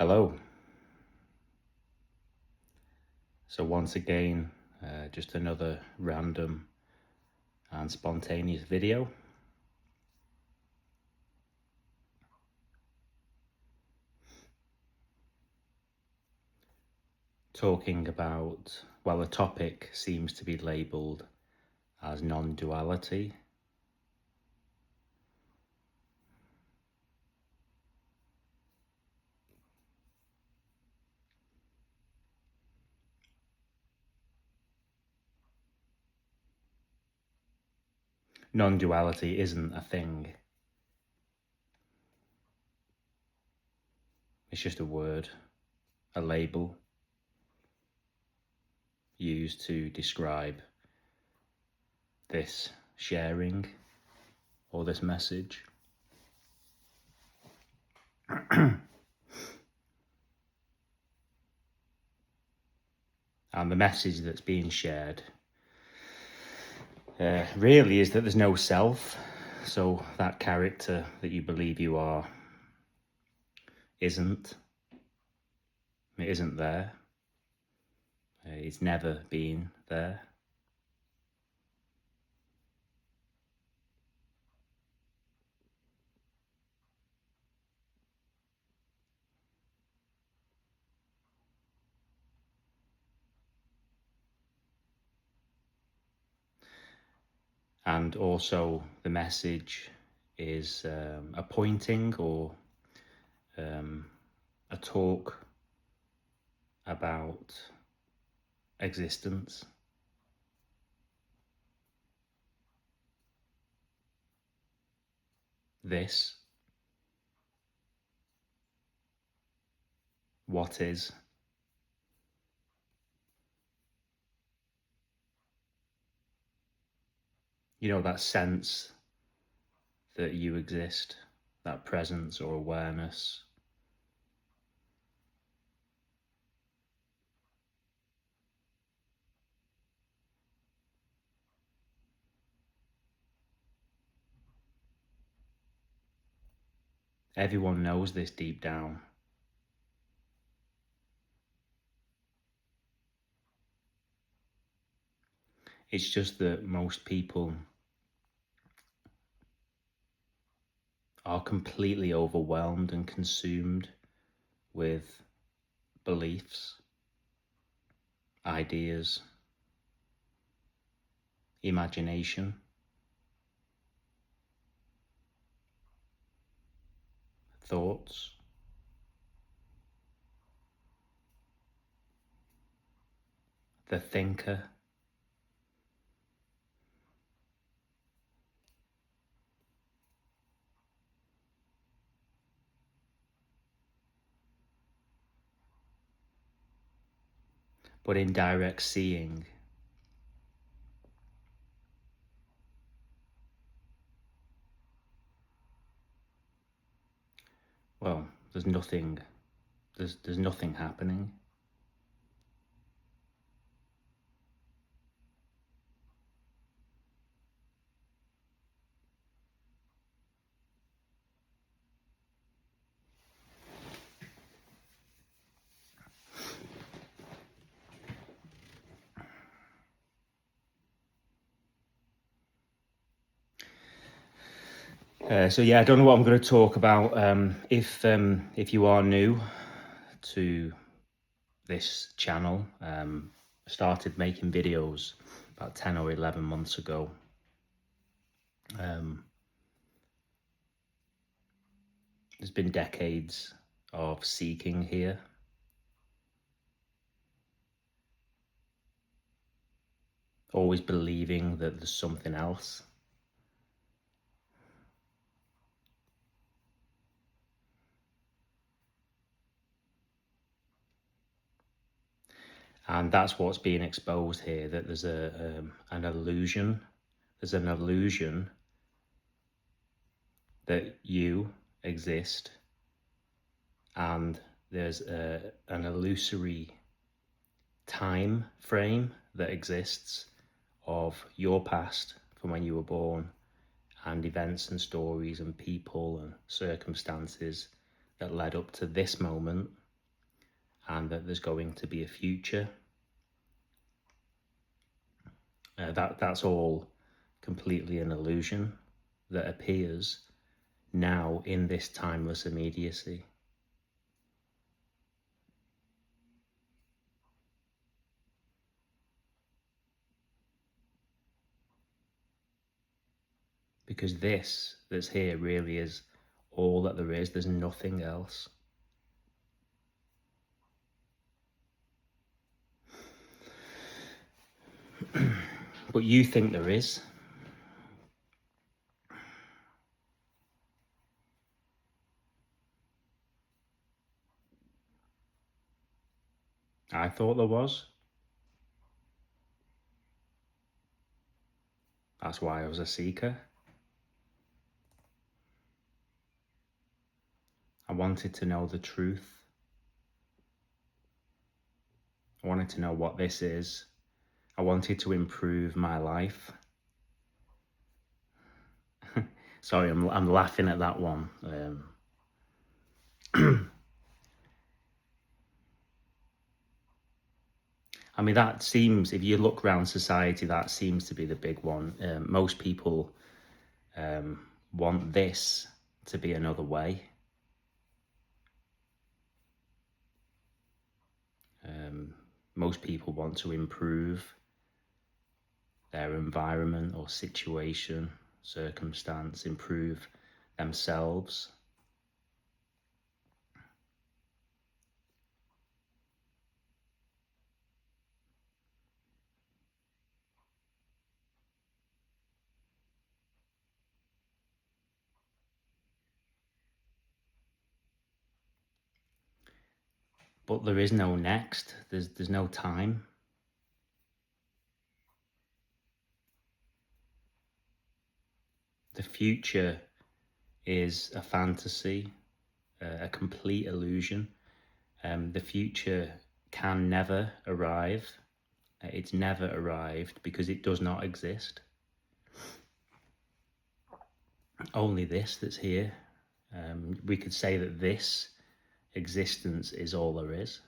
Hello. So once again, just another random and spontaneous video. Talking about, well, the topic seems to be labelled as non-duality. Non-duality isn't a thing. It's just a word, a label used to describe this sharing or this message. And the message that's being shared really is that there's no self. So that character that you believe you are isn't. It isn't there. It's never been there. And also the message is a pointing or a talk about existence. This, what is. You know, that sense that you exist, that presence or awareness. Everyone knows this deep down. It's just that most people are completely overwhelmed and consumed with beliefs, ideas, imagination, thoughts. The thinker. But in direct seeing, well, there's nothing happening. So yeah, I don't know what I'm going to talk about. If you are new to this channel, I started making videos about 10 or 11 months ago. There's been decades of seeking here. Always believing that there's something else. And that's what's being exposed here, that there's an illusion. There's an illusion that you exist, and there's an illusory time frame that exists of your past from when you were born, and events and stories and people and circumstances that led up to this moment. and that there's going to be a future. That's all completely an illusion that appears now in this timeless immediacy. Because this that's here really is all that there is. There's nothing else. But you think there is. I thought there was. That's why I was a seeker. I wanted to know the truth. I wanted to know what this is. I wanted to improve my life. Sorry, I'm laughing at that one. I mean, that seems, if you look around society, that seems to be the big one. Most people want this to be another way. Most people want to improve their environment or situation, circumstance, improve themselves. But there is no next. There's no time. The future is a fantasy, a complete illusion. The future can never arrive. It's never arrived because it does not exist. Only this that's here. We could say that this existence is all there is.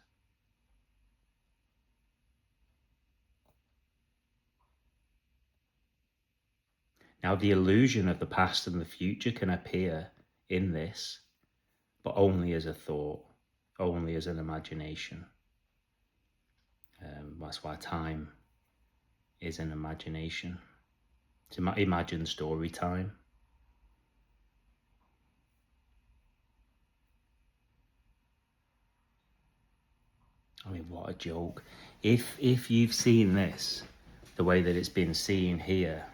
Now, the illusion of the past and the future can appear in this, but only as a thought, only as an imagination. That's why time is an imagination. It's imagine story time. I mean, what a joke. If you've seen this, the way that it's been seen here,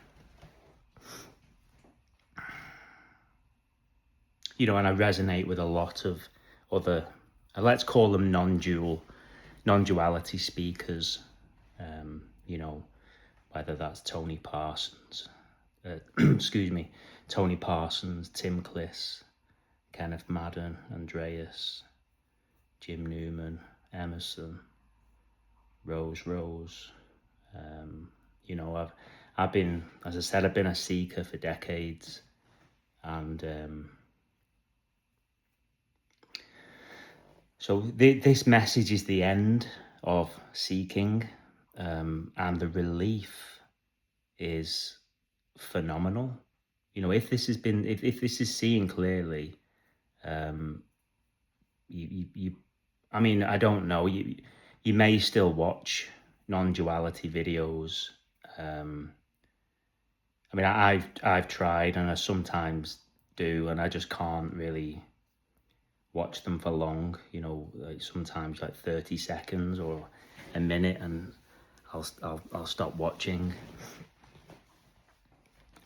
you know, and I resonate with a lot of other, let's call them non-duality speakers, you know, whether that's Tony Parsons, excuse me, Tony Parsons, Tim Kliss, Kenneth Madden, Andreas, Jim Newman, Emerson, Rose. You know, I've been, as I said, I've been a seeker for decades, and so this message is the end of seeking, and the relief is phenomenal. You know, if this has been, if this is seen clearly, you I mean, I don't know, you may still watch non-duality videos. I mean, I've tried, and I sometimes do, and I just can't really watch them for long. You know, like sometimes like 30 seconds or a minute, and I'll stop watching.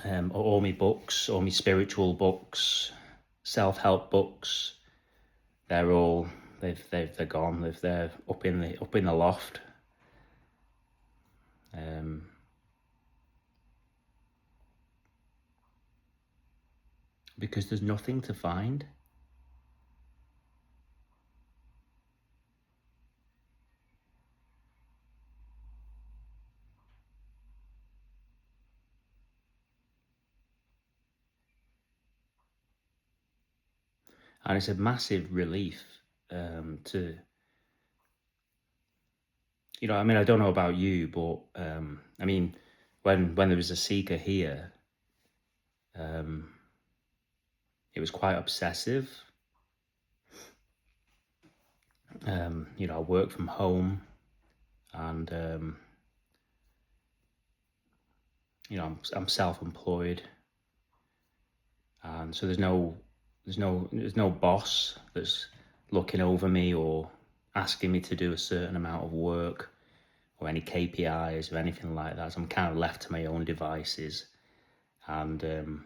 All my books, all my spiritual books, self-help books, they're gone. They're up in the loft. Because there's nothing to find. And it's a massive relief to I mean, I don't know about you, but I mean, when there was a seeker here, um, it was quite obsessive. I work from home, and I'm self-employed, and so there's no boss that's looking over me or asking me to do a certain amount of work or any KPIs or anything like that. So I'm kind of left to my own devices, and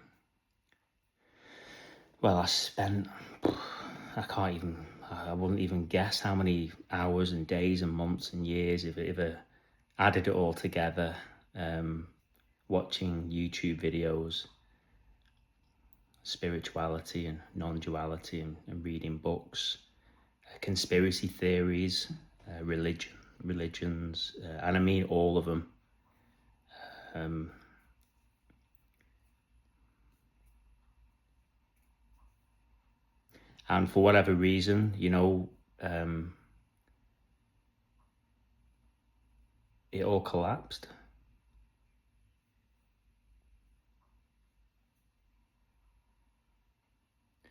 well, I wouldn't even guess how many hours and days and months and years if I added it all together, watching YouTube videos, spirituality and non-duality, and reading books, conspiracy theories, religions, and I mean all of them. Um, and for whatever reason, it all collapsed.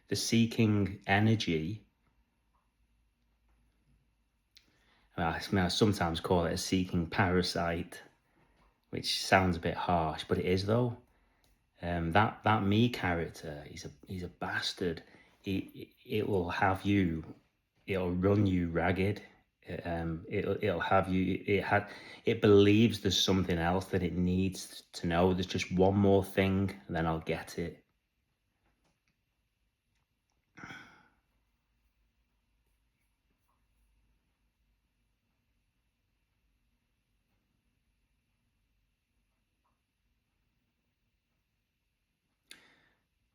The seeking energy, I sometimes call it a seeking parasite, which sounds a bit harsh, but it is though. That me character, he's a bastard. It will have you. It'll run you ragged. It'll have you. It believes there's something else that it needs to know. There's just one more thing, and then I'll get it.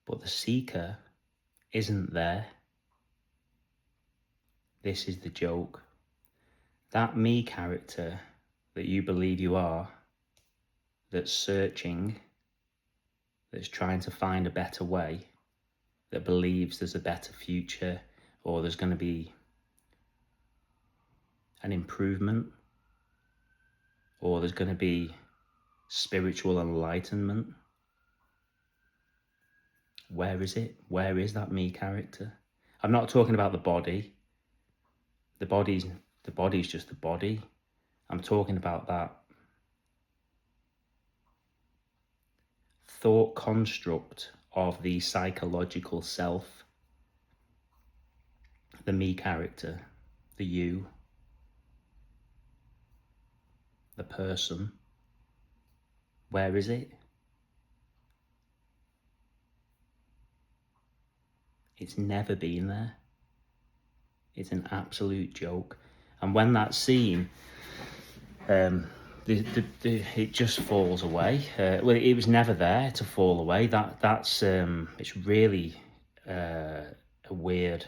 But the seeker isn't there. This is the joke. That me character that you believe you are, that's searching, that's trying to find a better way, that believes there's a better future, or there's going to be an improvement, or there's going to be spiritual enlightenment. Where is it? Where is that me character? I'm not talking about the body. The body's just the body. I'm talking about that thought construct of the psychological self, the me character, the you, the person. Where is it? It's never been there. It's an absolute joke. And when that's seen, it just falls away. Well, it was never there to fall away. That's it's really a weird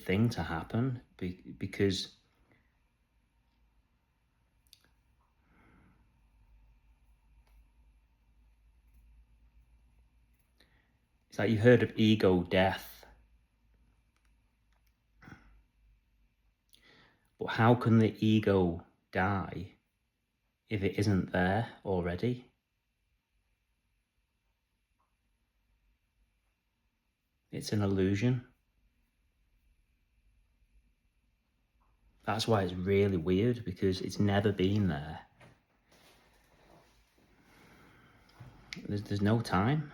thing to happen, because it's like you've heard of ego death, but how can the ego die if it isn't there already? It's an illusion. That's why it's really weird, because it's never been there. There's no time.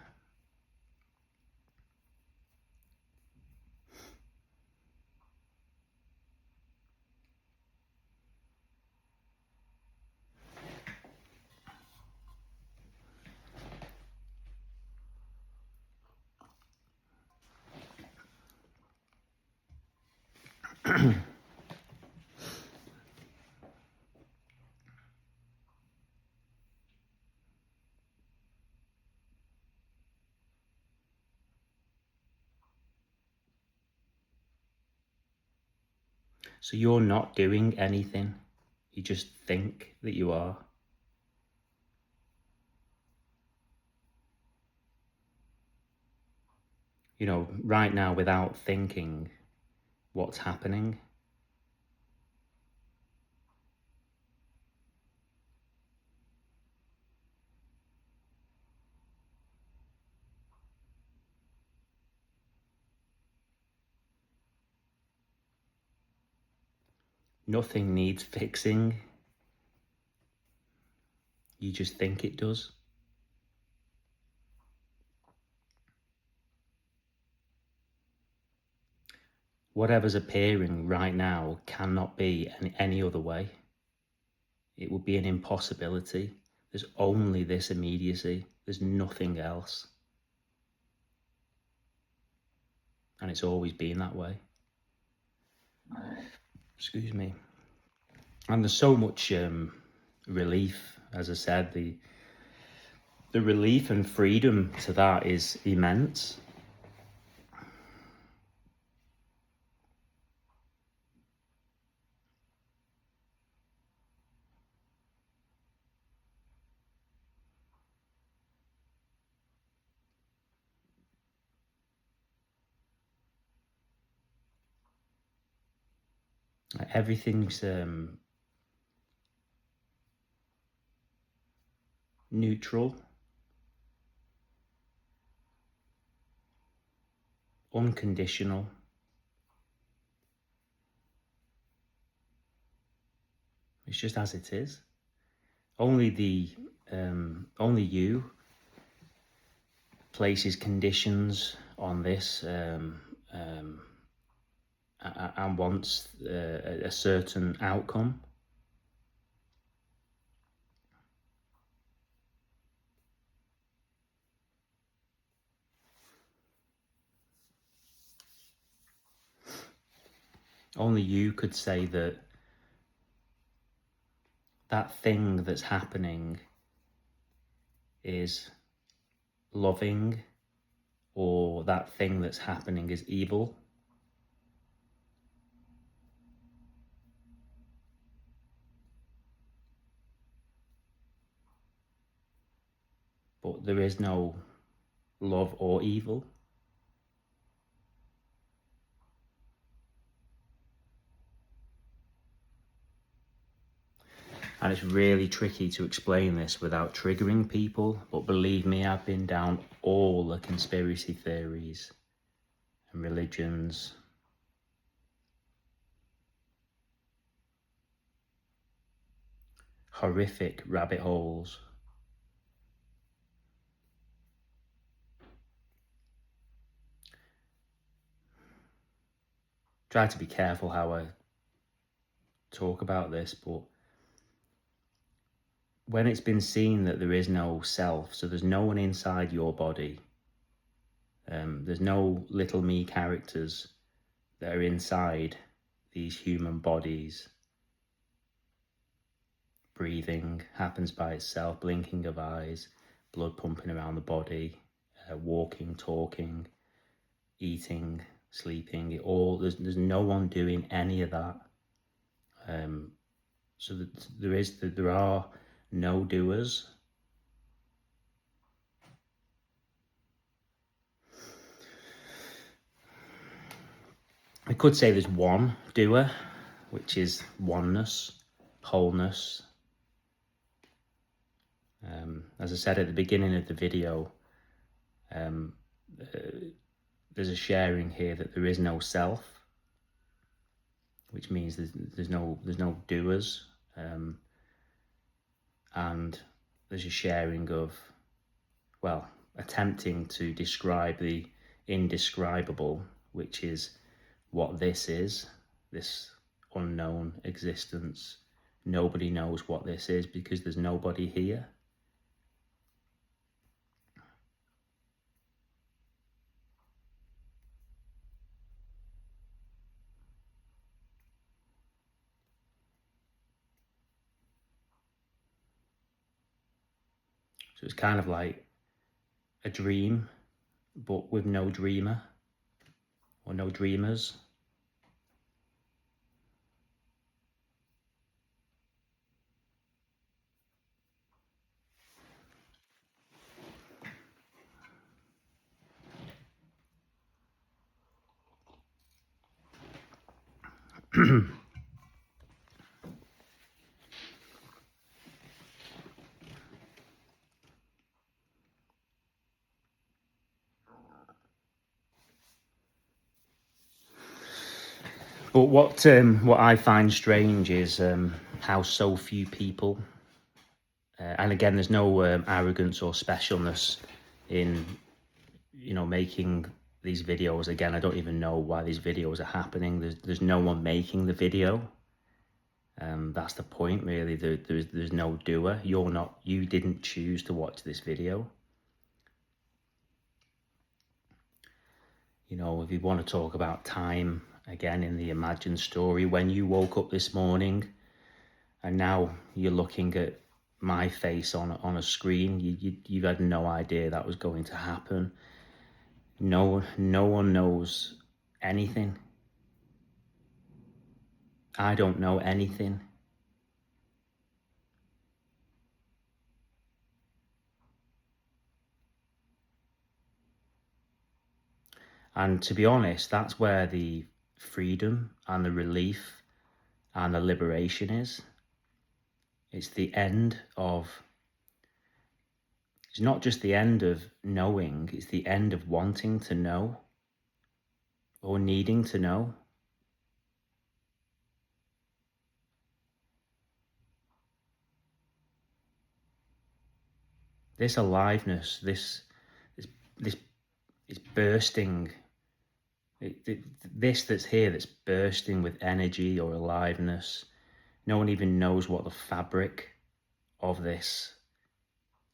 So you're not doing anything. You just think that you are. Right now, without thinking, what's happening? Nothing needs fixing. You just think it does. Whatever's appearing right now cannot be any other way. It would be an impossibility. There's only this immediacy. There's nothing else. And it's always been that way. Excuse me. And there's so much relief, as I said, the relief and freedom to that is immense. Everything's neutral, unconditional. It's just as it is. Only you places conditions on this and wants a certain outcome. Only you could say that that thing that's happening is loving, or that thing that's happening is evil. But there is no love or evil. And it's really tricky to explain this without triggering people, but believe me, I've been down all the conspiracy theories and religions. Horrific rabbit holes. Try to be careful how I talk about this, but when it's been seen that there is no self, so there's no one inside your body, there's no little me characters that are inside these human bodies. Breathing happens by itself, blinking of eyes, blood pumping around the body, walking, talking, eating, sleeping, there's no one doing any of that. So there are no doers. I could say there's one doer, which is oneness, wholeness. As I said at the beginning of the video, there's a sharing here that there is no self, which means there's no doers, and there's a sharing of, well, attempting to describe the indescribable, which is what this is, this unknown existence. Nobody knows what this is because there's nobody here. So it's kind of like a dream, but with no dreamer or no dreamers. But what I find strange is how so few people, and again, there's no arrogance or specialness in making these videos. Again, I don't even know why these videos are happening. There's no one making the video. That's the point, really. There's no doer. You didn't choose to watch this video. If you want to talk about time, again, in the imagined story, when you woke up this morning and now you're looking at my face on a screen, you had no idea that was going to happen. No one knows anything. I don't know anything. And to be honest, that's where the freedom and the relief and the liberation is. It's the end of, it's not just the end of knowing, it's the end of wanting to know or needing to know. This aliveness, this is bursting. This that's here, that's bursting with energy or aliveness. No one even knows what the fabric of this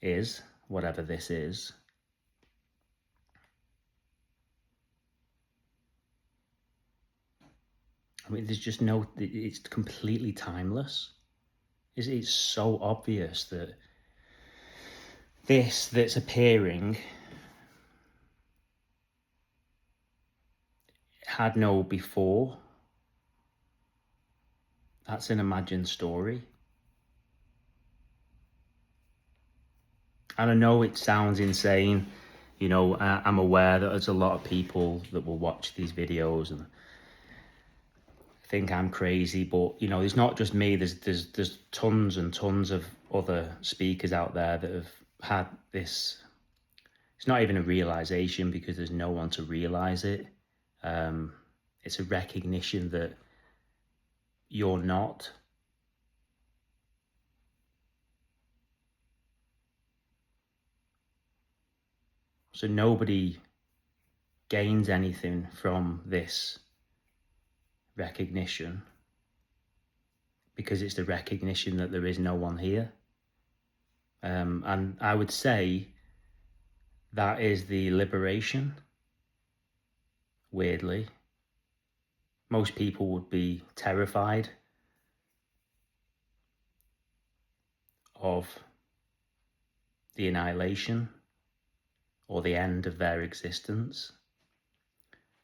is, whatever this is. I mean, there's just no, it's completely timeless. It's so obvious that this that's appearing had no before. That's an imagined story. And I know it sounds insane. I'm aware that there's a lot of people that will watch these videos and think I'm crazy, but it's not just me. There's tons and tons of other speakers out there that have had this. It's not even a realization because there's no one to realize it. It's a recognition that you're not. So nobody gains anything from this recognition because it's the recognition that there is no one here. And I would say that is the liberation, weirdly. Most people would be terrified of the annihilation or the end of their existence.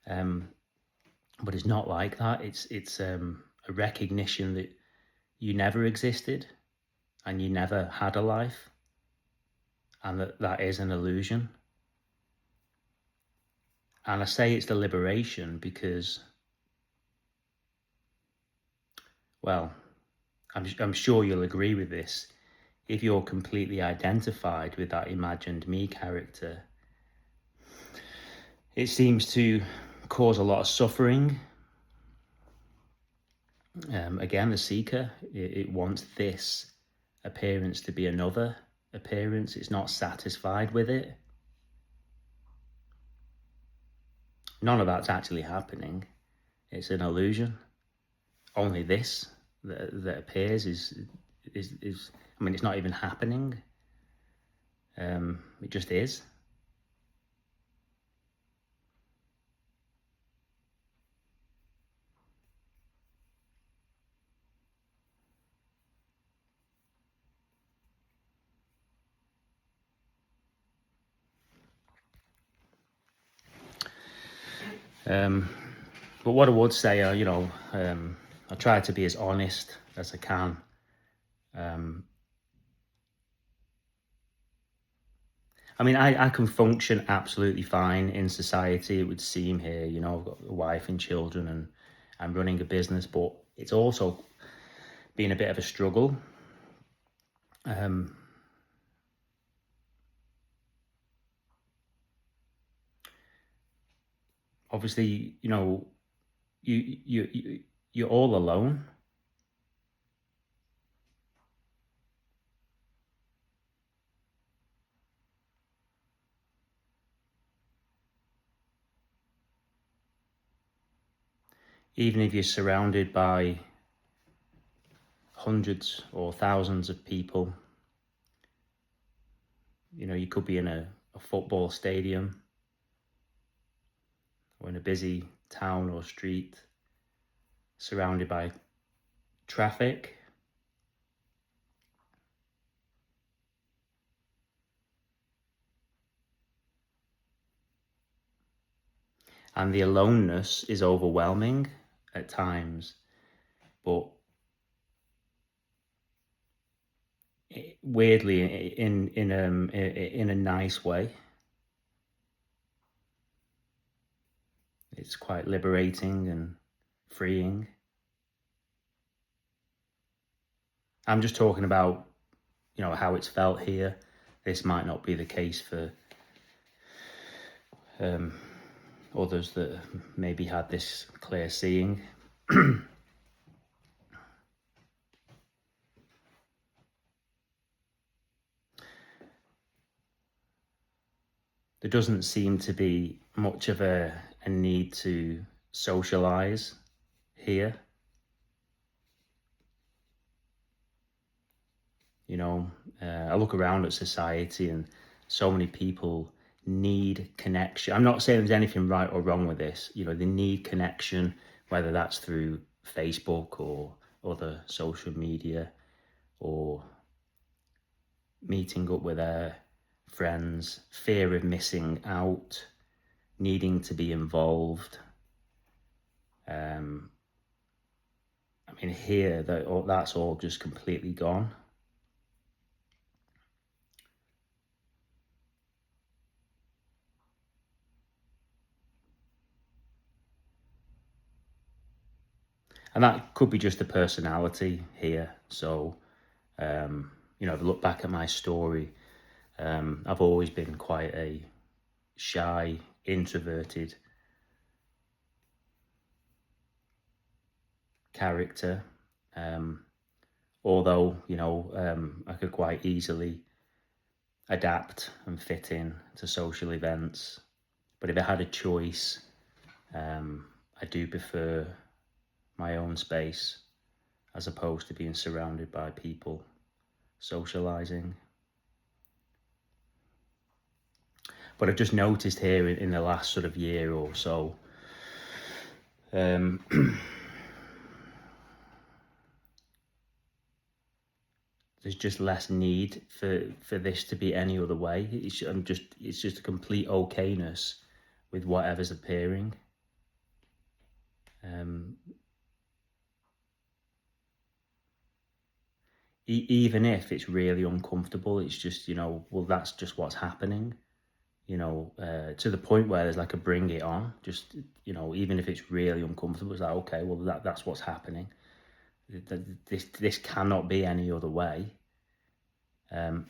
But it's not like that. It's a recognition that you never existed and you never had a life, and that is an illusion. And I say it's the liberation because, well, I'm sure you'll agree with this. If you're completely identified with that imagined me character, it seems to cause a lot of suffering. Again, the seeker, it wants this appearance to be another appearance. It's not satisfied with it. None of that's actually happening. It's an illusion. Only this that appears is I mean, it's not even happening. It just is. But what I would say, I try to be as honest as I can. I mean, I can function absolutely fine in society, it would seem here. I've got a wife and children and I'm running a business, but it's also been a bit of a struggle. Obviously, you you're all alone. Even if you're surrounded by hundreds or thousands of people, you could be in a football stadium or in a busy town or street, surrounded by traffic. And the aloneness is overwhelming at times, but weirdly in a nice way. It's quite liberating and freeing. I'm just talking about, how it's felt here. This might not be the case for others that maybe had this clear seeing. There doesn't seem to be much of a need to socialize here. I look around at society and so many people need connection. I'm not saying there's anything right or wrong with this. They need connection, whether that's through Facebook or other social media, or meeting up with their friends, fear of missing out, needing to be involved. Here, that's all just completely gone. And that could be just the personality here. So, if I look back at my story, I've always been quite a shy, introverted character. Although, I could quite easily adapt and fit in to social events. But if I had a choice, I do prefer my own space as opposed to being surrounded by people socializing. But I've just noticed here in the last sort of year or so, there's just less need for this to be any other way. It's just a complete okayness with whatever's appearing. Even if it's really uncomfortable, it's just, well, that's just what's happening. To the point where there's like a bring it on. Just, even if it's really uncomfortable, it's like, okay, well, that's what's happening. This cannot be any other way.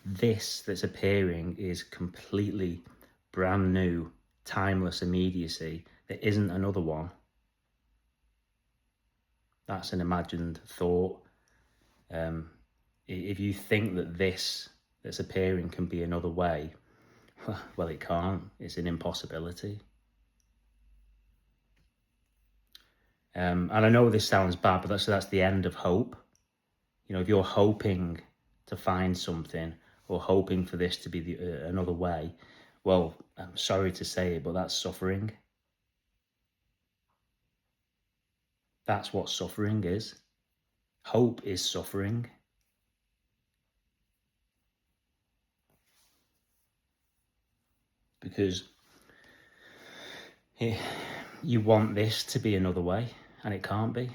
This that's appearing is completely brand new, timeless immediacy. There isn't another one. That's an imagined thought. If you think that this that's appearing can be another way, well, it can't. It's an impossibility. And I know this sounds bad, but that's the end of hope. If you're hoping to find something or hoping for this to be another way, well, I'm sorry to say it, but that's suffering. That's what suffering is. Hope is suffering. Because you want this to be another way, and it can't be.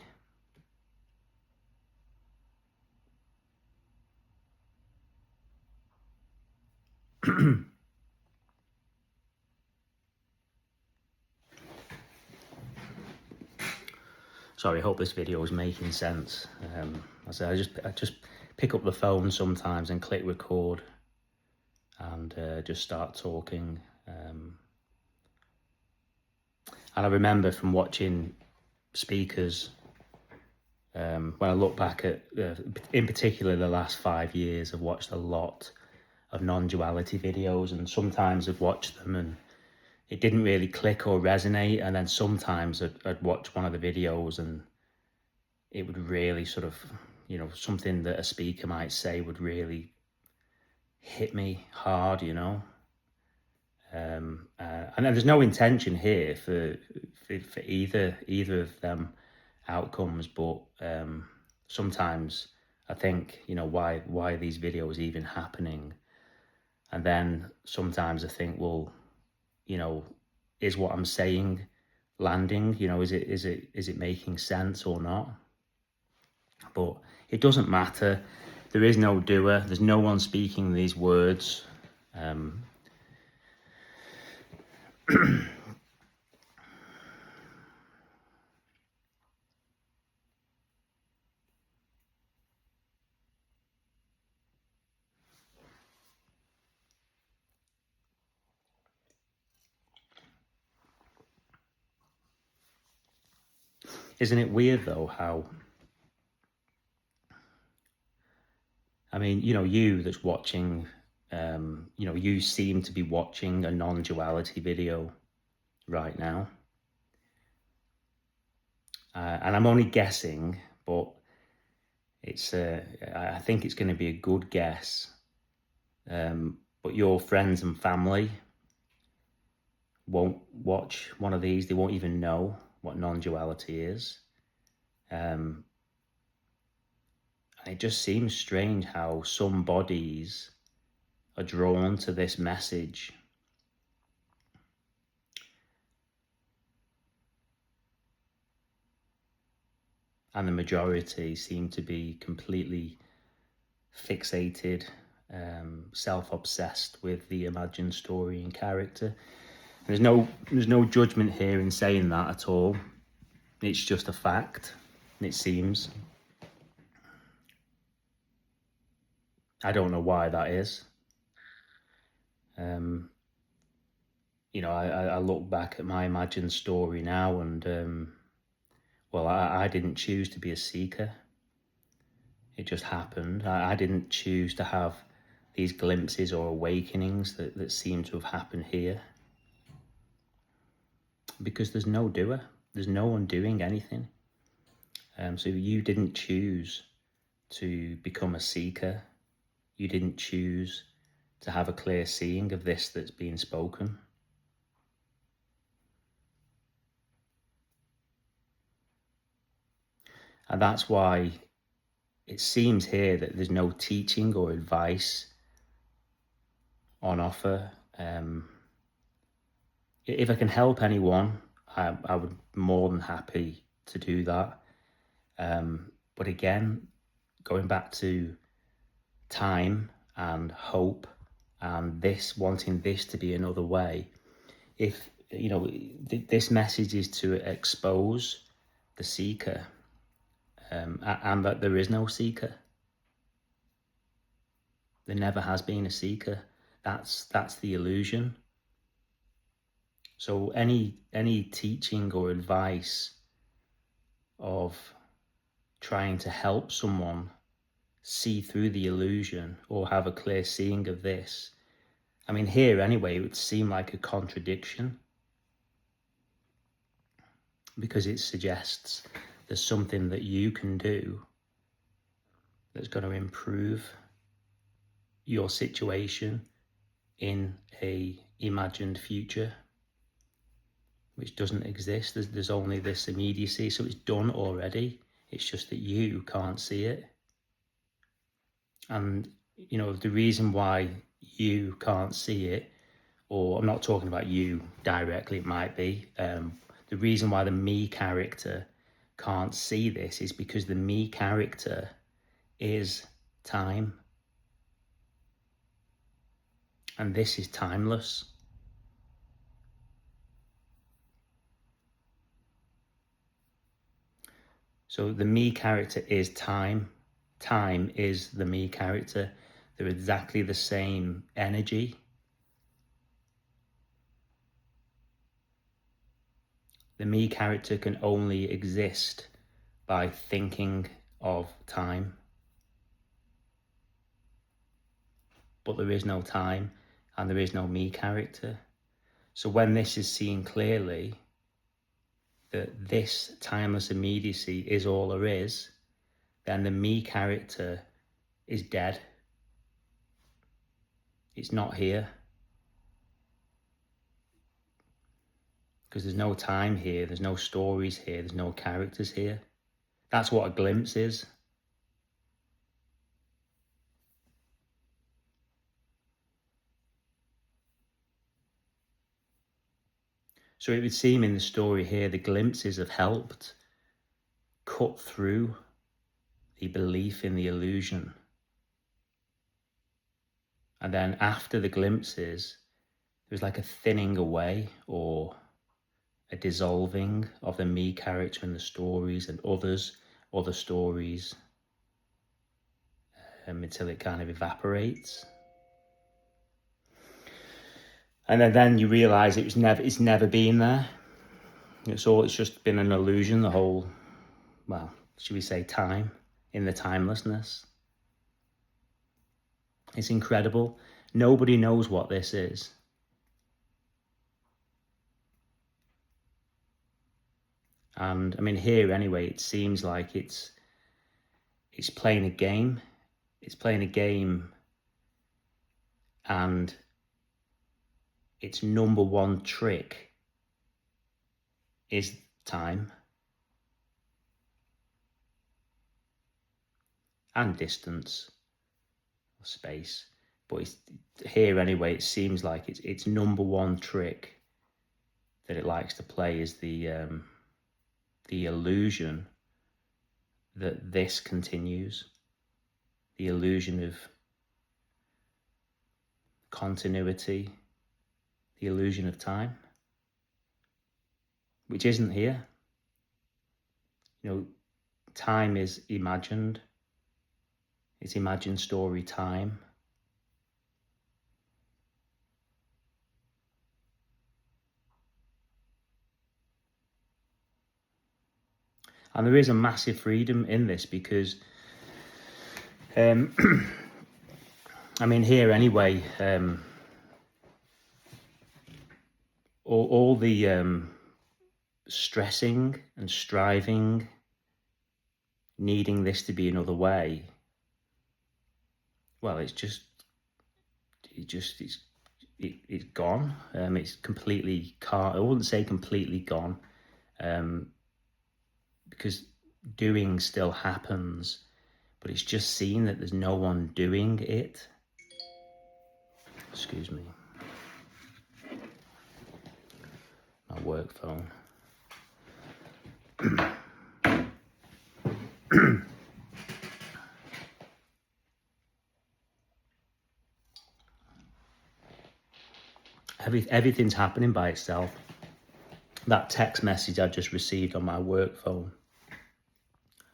Sorry, I hope this video is making sense. I just pick up the phone sometimes and click record and just start talking. And I remember from watching speakers When I look back at, in particular, the last 5 years, I've watched a lot of non-duality videos, and sometimes I'd watch them and it didn't really click or resonate, and then sometimes I'd watch one of the videos and it would really sort of, something that a speaker might say would really hit me hard, and there's no intention here for either of them outcomes, but sometimes I think, why are these videos even happening? And then sometimes I think, well, is what I'm saying landing? Is it making sense or not? But it doesn't matter. There is no doer. There's no one speaking these words. Isn't it weird though how, you that's watching, you seem to be watching a non-duality video right now. And I'm only guessing, but I think it's going to be a good guess. But your friends and family won't watch one of these. They won't even know what non-duality is. And it just seems strange how some bodies are drawn to this message. And the majority seem to be completely fixated, self-obsessed with the imagined story and character. There's no judgment here in saying that at all. It's just a fact, it seems. I don't know why that is. I look back at my imagined story now and, well, I didn't choose to be a seeker. It just happened. I didn't choose to have these glimpses or awakenings that seem to have happened here. Because there's no doer. There's no one doing anything. So you didn't choose to become a seeker. You didn't choose to have a clear seeing of this that's being spoken. And that's why it seems here that there's no teaching or advice on offer. If I can help anyone, I would be more than happy to do that. But again, going back to time and hope and wanting this to be another way, if this message is to expose the seeker, and that there is no seeker. There never has been a seeker. That's the illusion. So any teaching or advice of trying to help someone see through the illusion or have a clear seeing of this, here anyway, it would seem like a contradiction, because it suggests there's something that you can do that's going to improve your situation in a imagined future, which doesn't exist. There's only this immediacy, so it's done already. It's just that you can't see it. And the reason why you can't see it, or I'm not talking about you directly, it might be, the reason why the me character can't see this is because the me character is time. And this is timeless. So the me character is time. Time is the me character. They're exactly the same energy. The me character can only exist by thinking of time. But there is no time and there is no me character. So when this is seen clearly, that this timeless immediacy is all there is, then the me character is dead. It's not here. Because there's no time here, there's no stories here, there's no characters here. That's what a glimpse is. So it would seem in the story here, the glimpses have helped cut through the belief in the illusion. And then after the glimpses, there was like a thinning away or a dissolving of the me character in the stories and other stories, until it kind of evaporates. And then you realise it's never been there. It's just been an illusion, the whole, well, should we say time, in the timelessness. It's incredible. Nobody knows what this is. And I mean, here anyway, it seems like it's playing a game. It's playing a game, and its number one trick is time and distance, or space. But here anyway, it seems like its number one trick that it likes to play is the illusion that this continues, the illusion of continuity, the illusion of time, which isn't here. You know, time is imagined. It's imagined story time. And there is a massive freedom in this because, I mean, here anyway, all the stressing and striving, needing this to be another way, well, it's gone. It's completely, I wouldn't say completely gone, because doing still happens, but it's just seen that there's no one doing it. Excuse me. My work phone. Everything's happening by itself. That text message I just received on my work phone,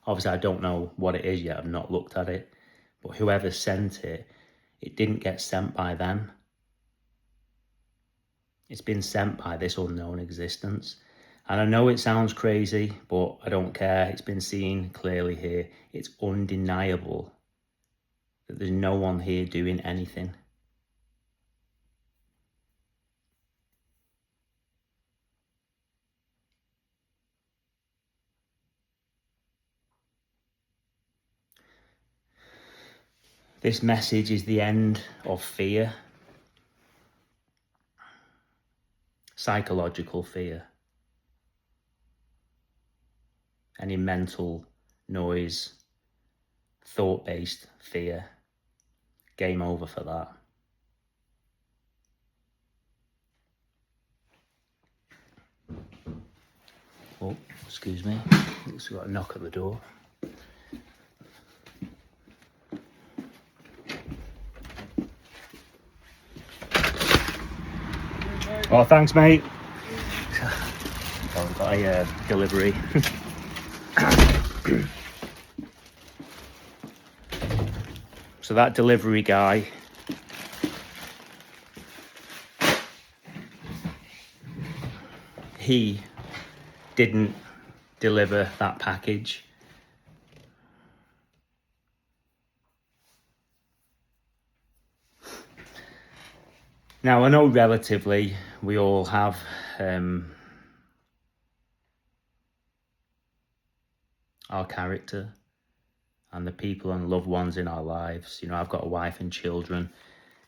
obviously I don't know what it is yet, I've not looked at it, but whoever sent it, it didn't get sent by them. It's been sent by this unknown existence. And I know it sounds crazy, but I don't care. It's been seen clearly here. It's undeniable that there's no one here doing anything. This message is the end of fear, psychological fear, any mental noise, thought-based fear. Game over for that. Oh, excuse me. It's got a knock at the door. Oh, thanks, mate. Oh, got a delivery. So that delivery guy, he didn't deliver that package. Now, I know relatively we all have our character and the people and loved ones in our lives. You know, I've got a wife and children.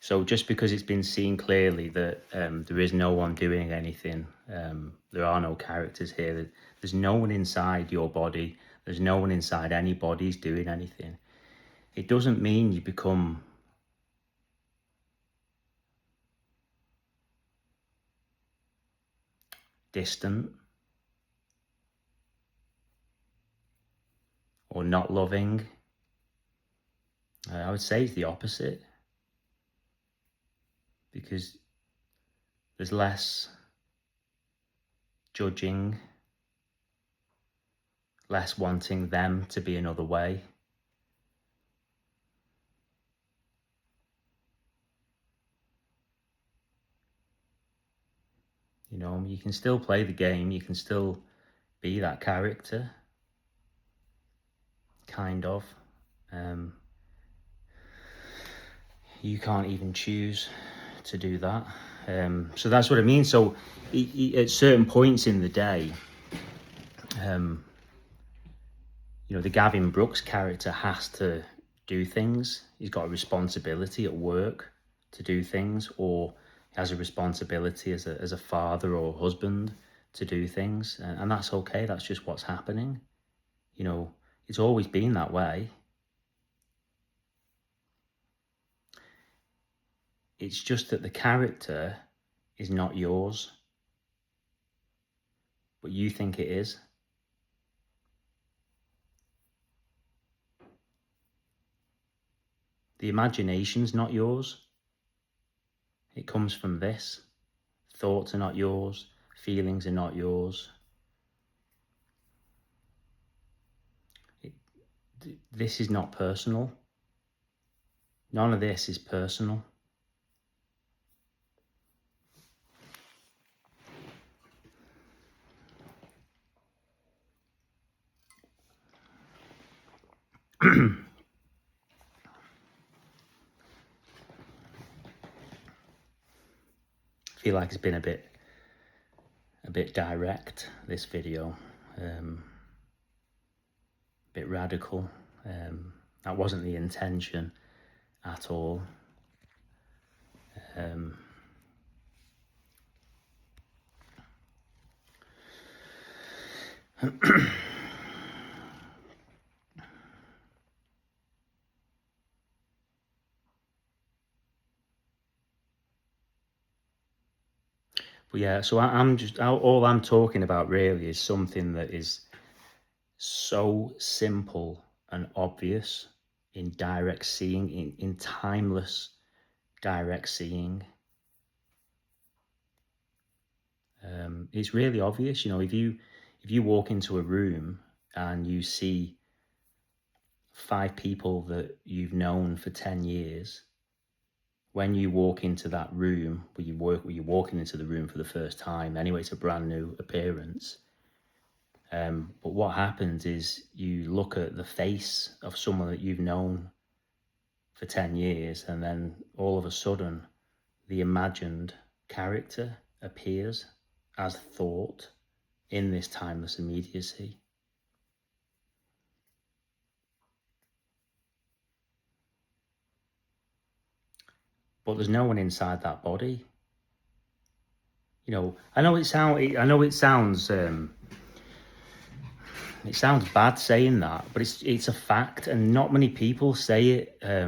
So just because it's been seen clearly that there is no one doing anything, there are no characters here, there's no one inside your body, there's no one inside anybody's doing anything, it doesn't mean you become distant or not loving. I would say it's the opposite, because there's less judging, less wanting them to be another way. You know, you can still play the game, you can still be that character, kind of. You can't even choose to do that. So that's what I mean. So at certain points in the day, you know, the Gavin Brooks character has to do things. He's got a responsibility at work to do things, or has a responsibility as a father or husband to do things. And that's okay. That's just what's happening. You know, it's always been that way. It's just that the character is not yours, but you think it is. The imagination's not yours. It comes from this. Thoughts are not yours. Feelings are not yours. This is not personal. None of this is personal. I feel like it's been a bit direct, this video, a bit radical. That wasn't the intention at all. But yeah, so all I'm talking about really is something that is so simple and obvious in direct seeing, in timeless direct seeing. It's really obvious, you know, if you walk into a room and you see 5 people that you've known for 10 years, when you walk into that room, you're walking into the room for the first time anyway, it's a brand new appearance. But what happens is you look at the face of someone that you've known for 10 years, and then all of a sudden the imagined character appears as thought in this timeless immediacy. But there's no one inside that body. You know, I know it sounds bad saying that, but it's a fact, and not many people say it. I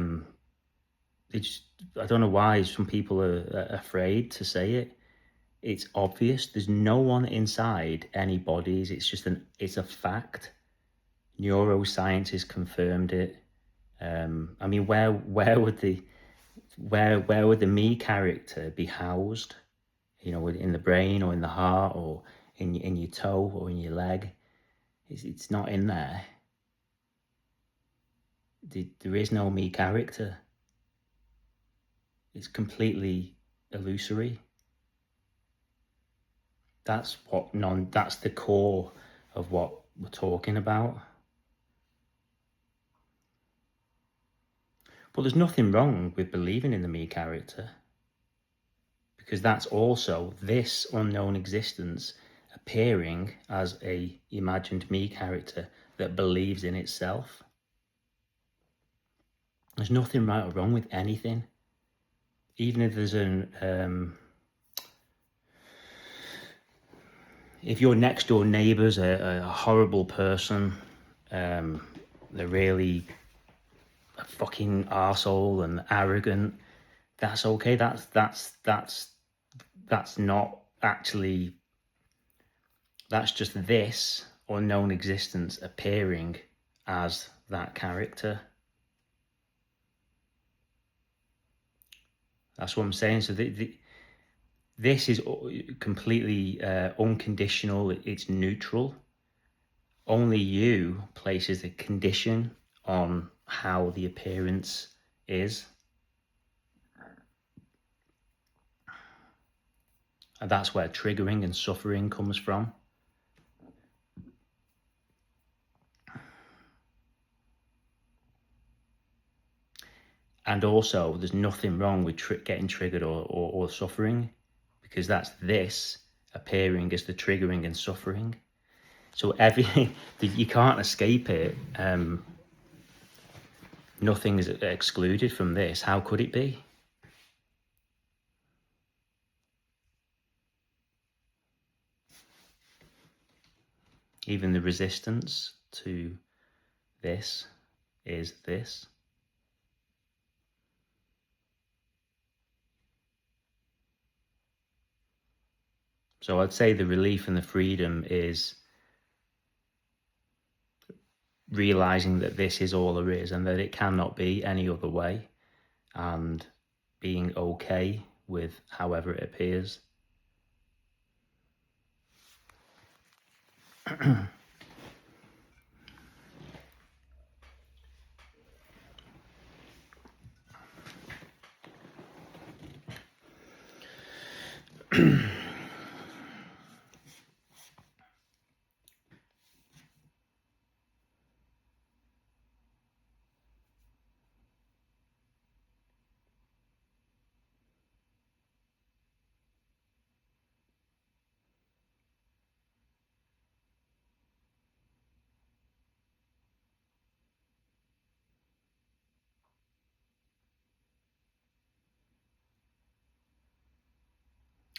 don't know why some people are afraid to say it. It's obvious. There's no one inside any bodies. It's a fact. Neuroscience has confirmed it. I mean, where would the me character be housed? You know, in the brain or in the heart or in your toe or in your leg? It's not in there. There is no me character. It's completely illusory. That's the core of what we're talking about. But there's nothing wrong with believing in the me character. because that's also this unknown existence appearing as a imagined me character that believes in itself. There's nothing right or wrong with anything. Even if there's if your next door neighbour's a horrible person, they're really a fucking arsehole and arrogant, that's okay. That's not actually, that's just this unknown existence appearing as that character. That's what I'm saying. So this is completely unconditional. It's neutral. Only you places a condition on how the appearance is. And that's where triggering and suffering comes from. And also, there's nothing wrong with getting triggered or suffering, because that's this appearing as the triggering and suffering. So you can't escape it. Nothing is excluded from this. How could it be? Even the resistance to this is this. So I'd say the relief and the freedom is realizing that this is all there is and that it cannot be any other way, and being okay with however it appears.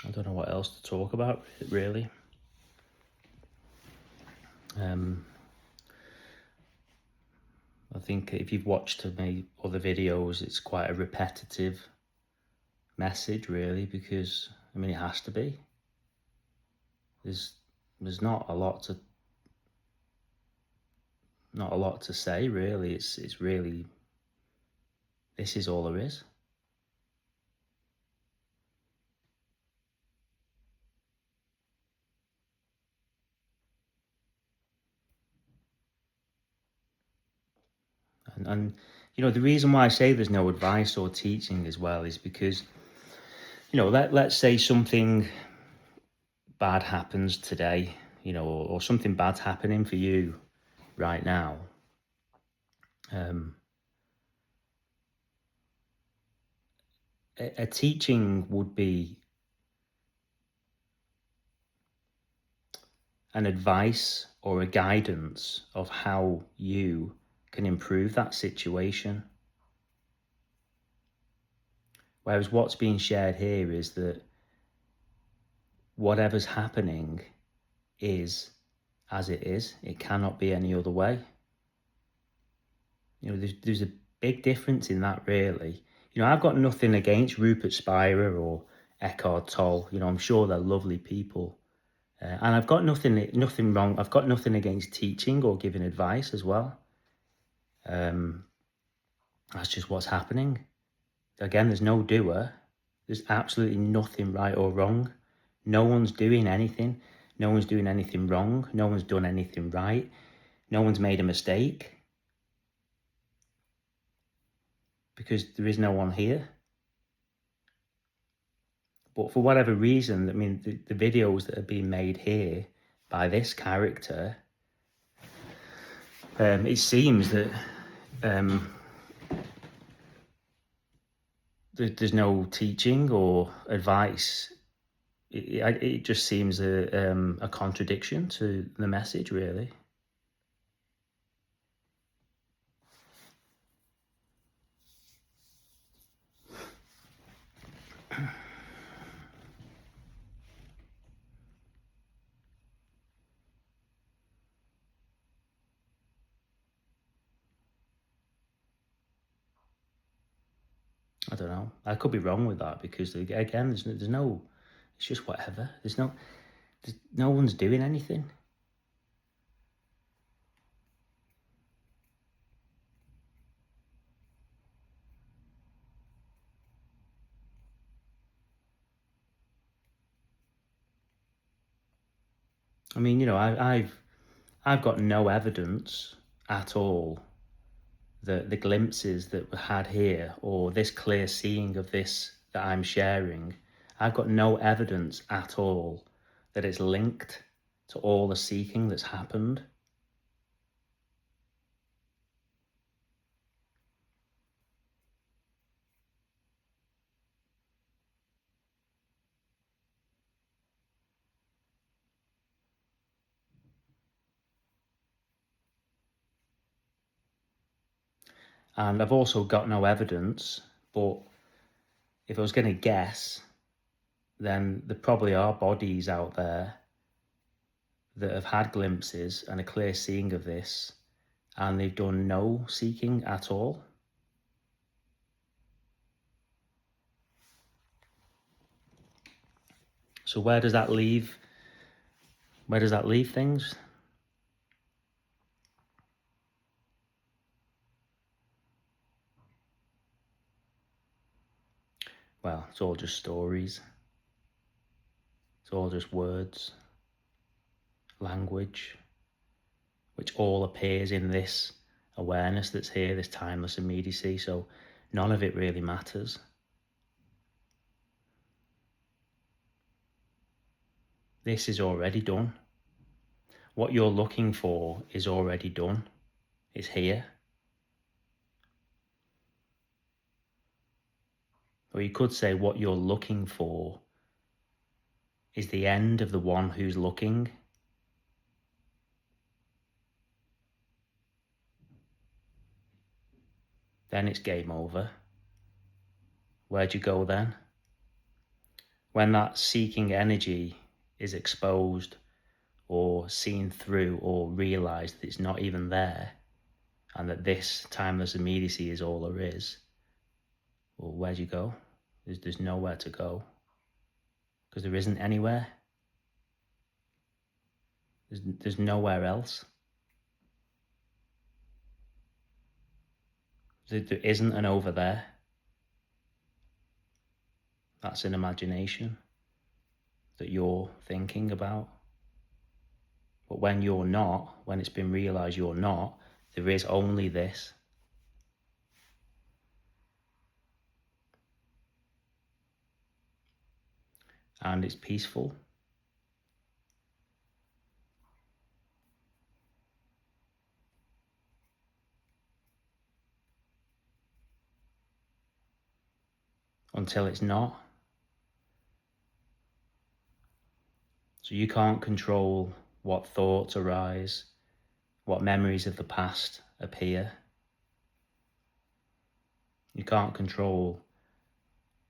I don't know what else to talk about, really. I think if you've watched my other videos, it's quite a repetitive message, really, because I mean it has to be. There's not a lot to say, really. It's really, this is all there is. And you know, the reason why I say there's no advice or teaching as well is because, you know, let's say something bad happens today, you know, or something bad's happening for you right now. A teaching would be an advice or a guidance of how you can improve that situation. Whereas what's being shared here is that whatever's happening is as it is. It cannot be any other way. You know, there's a big difference in that, really. You know, I've got nothing against Rupert Spira or Eckhart Tolle. You know, I'm sure they're lovely people. And I've got nothing wrong. I've got nothing against teaching or giving advice as well. That's just what's happening. Again, there's no doer. There's absolutely nothing right or wrong. No one's doing anything. No one's doing anything wrong. No one's done anything right. No one's made a mistake. Because there is no one here. But for whatever reason, I mean, the videos that are being made here by this character, it seems that there's no teaching or advice. It just seems a contradiction to the message, really. I don't know. I could be wrong with that, because again, there's no. It's just whatever. No one's doing anything. I mean, I've got no evidence at all that the glimpses that were had here, or this clear seeing of this that I'm sharing, I've got no evidence at all that it's linked to all the seeking that's happened. And I've also got no evidence, but if I was going to guess, then there probably are bodies out there that have had glimpses and a clear seeing of this, and they've done no seeking at all. So where does that leave? Where does that leave things? Well, it's all just stories. It's all just words, language, which all appears in this awareness that's here, this timeless immediacy. So none of it really matters. This is already done. What you're looking for is already done. It's here. Or you could say what you're looking for is the end of the one who's looking. Then it's game over. Where'd you go then? When that seeking energy is exposed or seen through or realized that it's not even there, and that this timeless immediacy is all there is, well, where'd you go? There's nowhere to go, because there isn't anywhere. There's nowhere else. There isn't an over there. That's an imagination that you're thinking about. But when you're not, when it's been realized you're not, there is only this. And it's peaceful. Until it's not. So you can't control what thoughts arise, what memories of the past appear. You can't control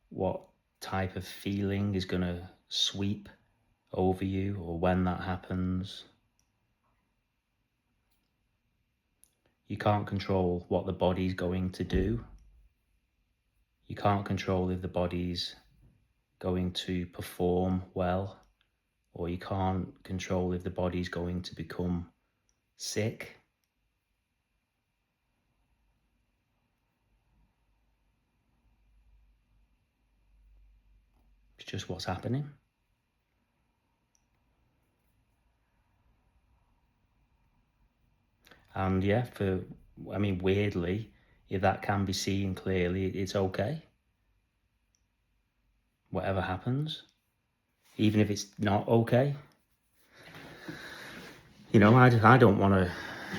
what type of feeling is going to sweep over you, or when that happens. You can't control what the body's going to do. You can't control if the body's going to perform well, or you can't control if the body's going to become sick. It's just what's happening. And yeah, weirdly, if that can be seen clearly, it's okay. Whatever happens, even if it's not okay. I don't want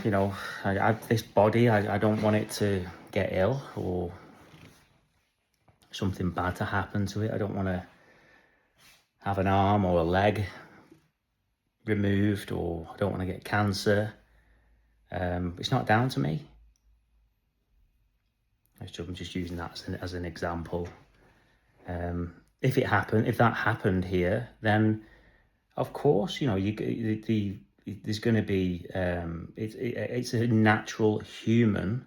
to, this body, I don't want it to get ill or something bad to happen to it. I don't want to have an arm or a leg removed, or I don't want to get cancer. It's not down to me. I'm just using that as an example. If that happened here, then of course, there's going to be it's a natural human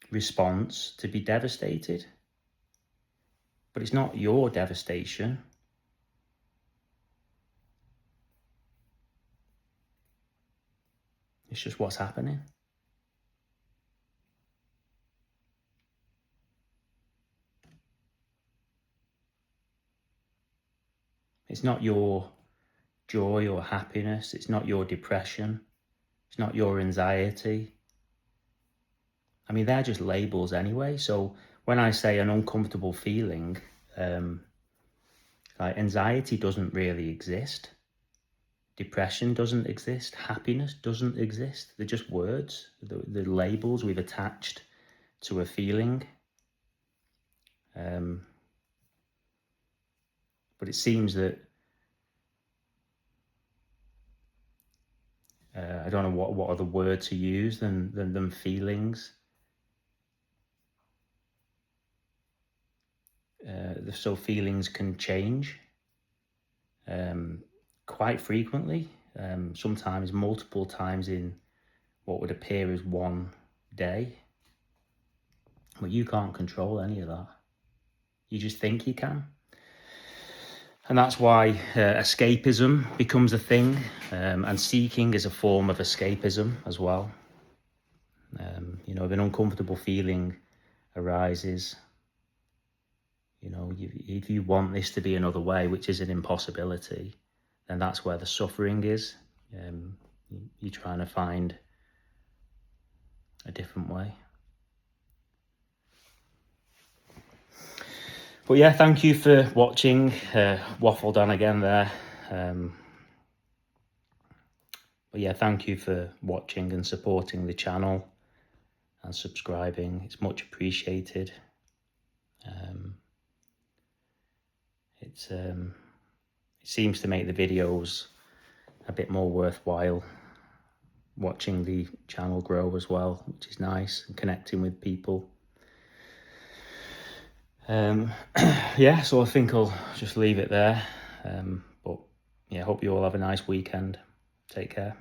response to be devastated, but it's not your devastation. It's just what's happening. It's not your joy or happiness. It's not your depression. It's not your anxiety. I mean, they're just labels anyway. So when I say an uncomfortable feeling, like anxiety doesn't really exist. Depression doesn't exist. Happiness doesn't exist. They're just words. The labels we've attached to a feeling. But it seems that I don't know what other word to use than feelings. So feelings can change quite frequently, sometimes multiple times in what would appear as one day. But you can't control any of that. You just think you can. And that's why escapism becomes a thing, and seeking is a form of escapism as well. If an uncomfortable feeling arises, if you want this to be another way, which is an impossibility, then that's where the suffering is. You're trying to find a different way. But yeah, thank you for watching. Waffled on again there. But yeah, thank you for watching and supporting the channel and subscribing. It's much appreciated. It seems to make the videos a bit more worthwhile, watching the channel grow as well, which is nice, and connecting with people. Yeah, so I think I'll just leave it there. But yeah, hope you all have a nice weekend. Take care.